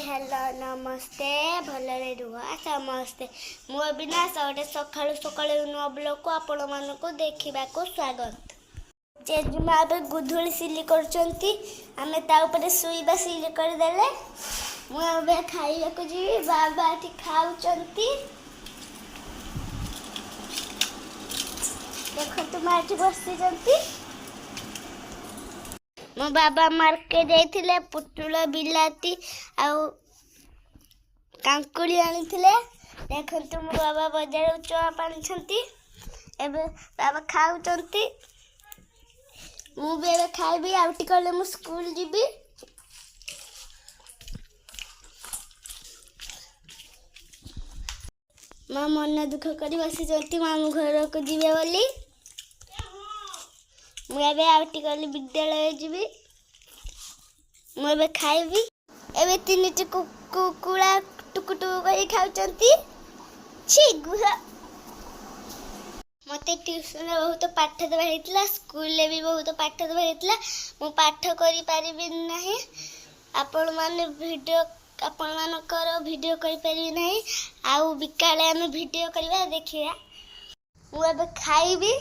Hello नमस्ते भलरे रुह समस्ते मो अविनाश गोटे सकाळु सकाळु नुआ ब्लॉग को आपण मानको देखिबा को स्वागत। जेजुमा अब गुधुली सिली करचंती आमे ता ऊपर सुईबा सिली कर देले मो अब खाइबा को जी बाबा ठी खाउचंती देखो तुम आठी बसी जंती मो बाबा मार्केट जाइथिले पुटुल बिलाती आउ कांकुड़ी आनिथिले देखंतु मो बाबा बाजार चुआ पानिछंती एबे बाबा खाउचंती मु बेबे खाइबी आउटी करले मु स्कूल जीबी मां मन दुख करी बसी जंती मामू घर को जीवे बोली मुझे आउटी कली विद्यालय जीवी मुझे खाइबी एबे तीन कुकुड़ा टुकुटुकु कर खाउचंती छी गुहा मते ट्यूशन रे बहुत पाठ देबा हेतला स्कूल ले भी बहुत पाठ देबा हेतला मु पाठ करि पारिबि नाही आपण माने वीडियो आपण मानकर वीडियो करि पारिबि नाही आउ बिकाले हम वीडियो करबा देखिया मु एबे खाइबी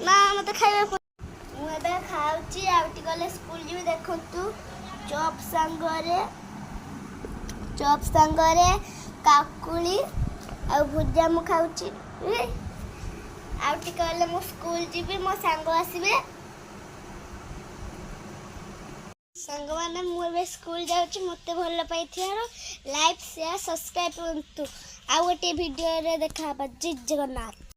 ना मत खाइबा मुझे खाऊची आउटी गले स्कूल जी देखंतु चॉप सांगरे काकुली आ भुजा मु खाऊची आउटी गले मु स्कूल जीबी मो सांग आसीबे सांग माने मु एबे स्कूल जाउची मते भल पाइथियारो लाइक शेयर सब्सक्राइब करंतु आ गोटे वीडियो रे देखा जय जगन्नाथ।